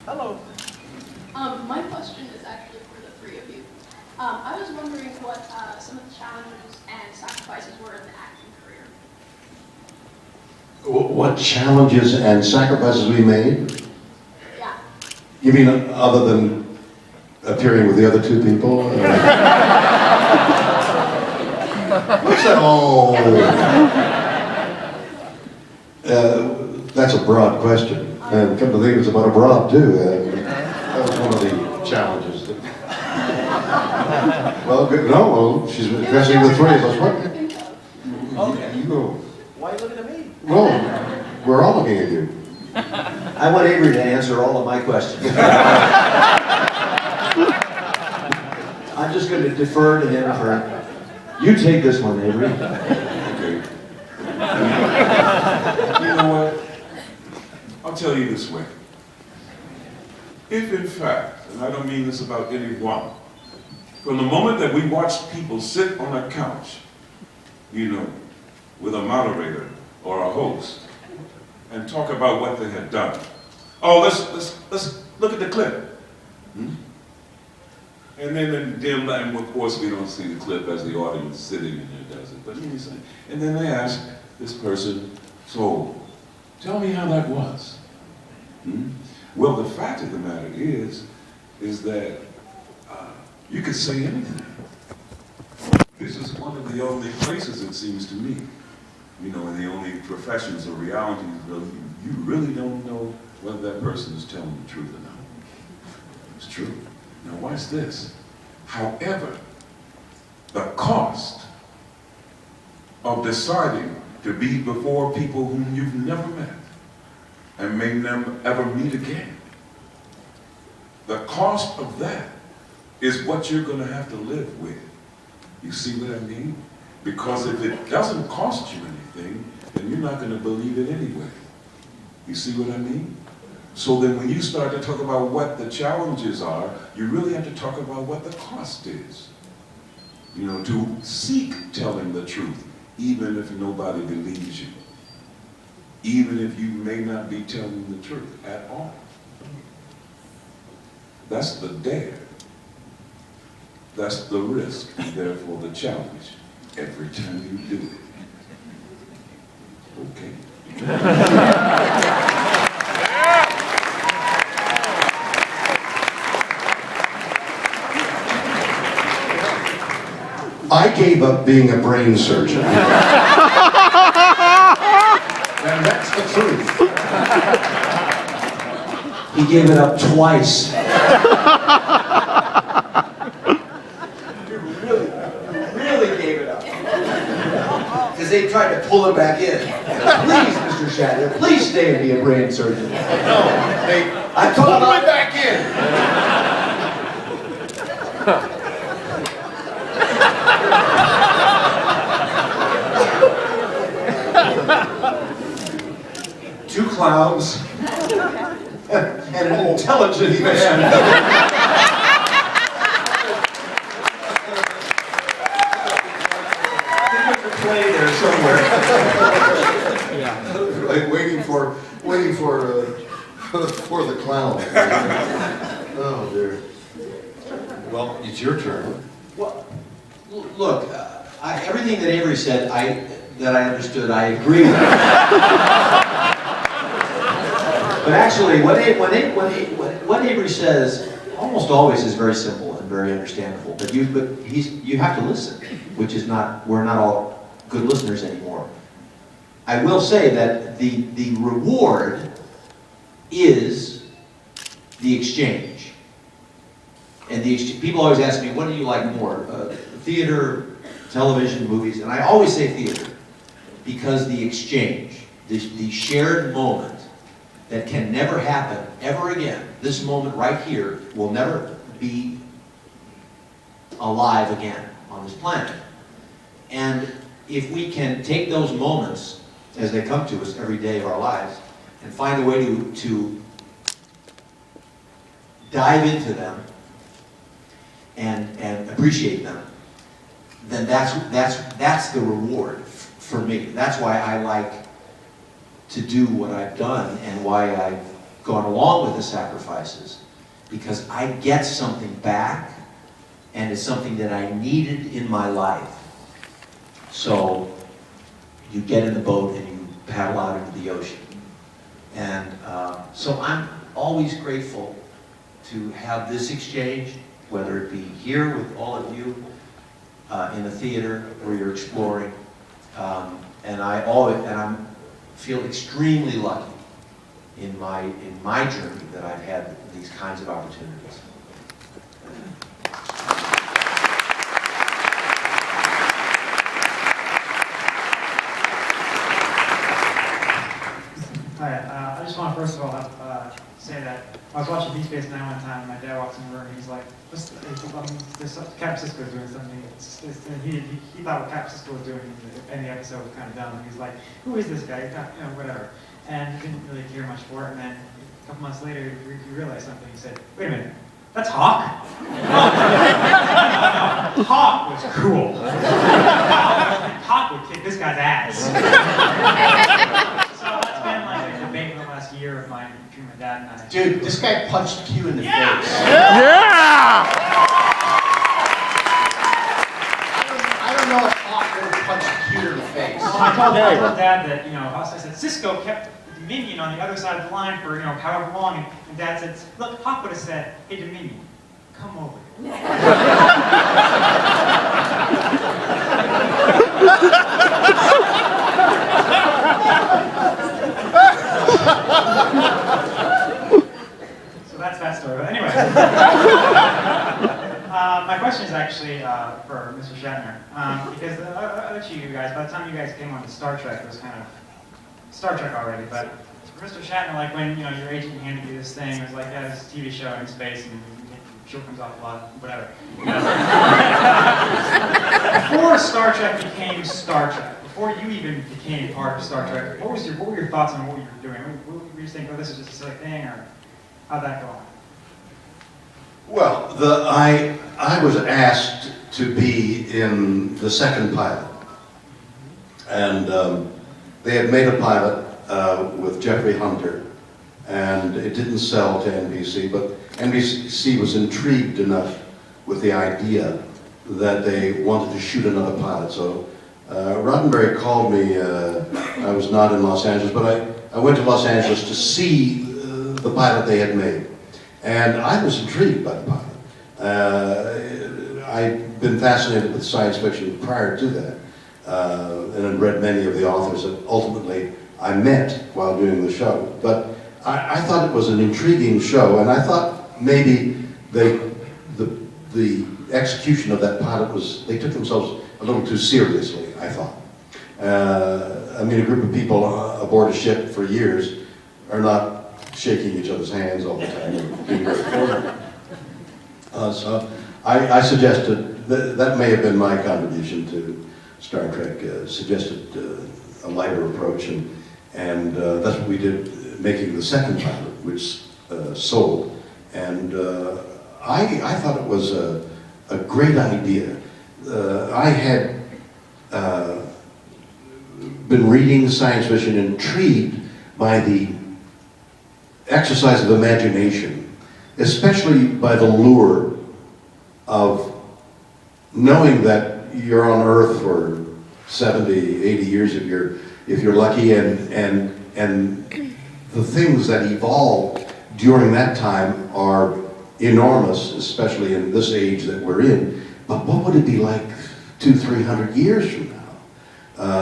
Hello. My question is actually for the three of you. I was wondering what some of the challenges and sacrifices were in the acting career. What challenges and sacrifices we made? Yeah. You mean other than appearing with the other two people? What's that? Oh. That's a broad question. And come to think it's about a broad too. That was one of the challenges. Well, good. No, well, she's addressing the three of us. What? Okay. You go. Why are you looking at me? Well, we're all looking at you. I want Avery to answer all of my questions. I'm just going to defer to him for... You take this one, Avery. Okay. You know what? I'll tell you this way. If in fact, and I don't mean this about anyone, from the moment that we watched people sit on a couch, you know, with a moderator or a host, and talk about what they had done. Oh, let's look at the clip. And then in dim light, and of course we don't see the clip as the audience sitting in there does it. But let me say, and then they ask this person, so tell me how that was. Well, the fact of the matter is that you could say anything. This is one of the only places, it seems to me, you know, in the only professions or realities where you really don't know whether that person is telling the truth or not. It's true. Now watch this. However, the cost of deciding to be before people whom you've never met and may never ever meet again, the cost of that is what you're going to have to live with. You see what I mean? Because if it doesn't cost you anything, then you're not going to believe it anyway. You see what I mean? So then when you start to talk about what the challenges are, you really have to talk about what the cost is. You know, to seek telling the truth, even if nobody believes you. Even if you may not be telling the truth at all. That's the dare. That's the risk, and therefore the challenge every time you do it. Okay. I gave up being a brain surgeon. And that's the truth. He gave it up twice. You really gave it up. Because they tried to pull him back in. Please, Mr. Shatner, please stay and be a brain surgeon. No, they I'm pulled talking me about... back in. Two clowns and an intelligent man. There's a play there somewhere. Like waiting for the clown. Oh dear. Well, it's your turn. Well, look, everything that Avery said, that I understood, I agree with. But actually, what Avery says almost always is very simple and very understandable. But you have to listen, which is not, we're not all good listeners anymore. I will say that the reward is the exchange. And people always ask me, what do you like more? Theater, television, movies? And I always say theater. Because the exchange, the shared moment that can never happen ever again, this moment right here will never be alive again on this planet. And if we can take those moments as they come to us every day of our lives and find a way to dive into them and appreciate them, then that's the reward for me. That's why I like to do what I've done and why I've gone along with the sacrifices because I get something back, and it's something that I needed in my life. So you get in the boat and you paddle out into the ocean. And so I'm always grateful to have this exchange, whether it be here with all of you, in the theater where you're exploring. And I feel extremely lucky in my journey that I've had these kinds of opportunities. Hi, I just want to first of all say that I was watching Deep Space Nine one time, and my dad walks in the room, and he's like, Cap Sisko's doing something. He thought what Cap Sisko was doing in the episode was kind of dumb, and he's like, who is this guy? Whatever. And he didn't really care much for it, and then a couple months later, he realized something. He said, wait a minute, that's Hawk? No, Hawk was cool. Hawk would kick this guy's ass. So that's been like a debate for the last year of mine between my dad and I. Dude, this guy punched Q in the face. Yeah! I don't know if Hawk would have punched Q in the face. Well, I told Dad that, I said, Cisco kept Dominion on the other side of the line for, however long, and Dad said, look, Hawk would have said, hey, Dominion, come over. So that's that story. But anyway, my question is actually for Mr. Shatner, because the other two of you guys, by the time you guys came on to Star Trek, it was kind of Star Trek already. But for Mr. Shatner, like when your agent handed you this thing, it was like, yeah, this TV show in space, and sure comes off a lot, whatever. Before Star Trek became Star Trek, before you even became part of Star Trek, what were your thoughts on what you were doing? Were you thinking, oh, this is just a silly thing, or how'd that go on? Well, I was asked to be in the second pilot, and they had made a pilot with Jeffrey Hunter, and it didn't sell to NBC, but NBC was intrigued enough with the idea that they wanted to shoot another pilot. So Roddenberry called me. I was not in Los Angeles, but I went to Los Angeles to see the pilot they had made. And I was intrigued by the pilot. I'd been fascinated with science fiction prior to that, and had read many of the authors that ultimately I met while doing the show. But I thought it was an intriguing show, and I thought maybe the execution of that pilot they took themselves a little too seriously, I thought. I mean, a group of people aboard a ship for years are not shaking each other's hands all the time and being very formal. So I suggested, that may have been my contribution to Star Trek, suggested a lighter approach, and that's what we did, making the second pilot, which sold. And I thought it was a great idea. I had been reading science fiction, intrigued by the exercise of imagination, especially by the lure of knowing that you're on Earth for 70, 80 years if you're lucky, and the things that evolve during that time are enormous, especially in this age that we're in. But what would it be like 200-300 years from now?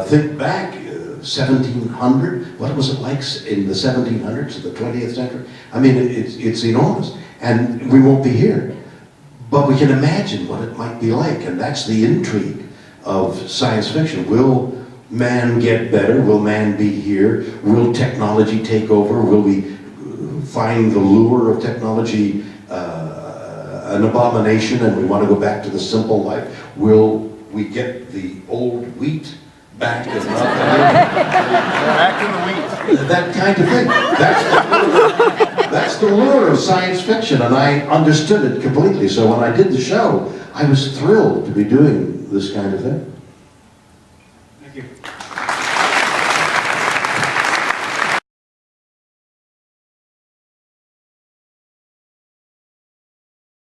Think back, 1700, what was it like in the 1700s, the 20th century? I mean, it's enormous, and we won't be here. But we can imagine what it might be like, and that's the intrigue of science fiction. Will man get better? Will man be here? Will technology take over? Will we find the lure of technology an abomination and we want to go back to the simple life? Will we get the old wheat back in the wheat? That kind of thing. That's the lure of science fiction, and I understood it completely. So when I did the show, I was thrilled to be doing this kind of thing.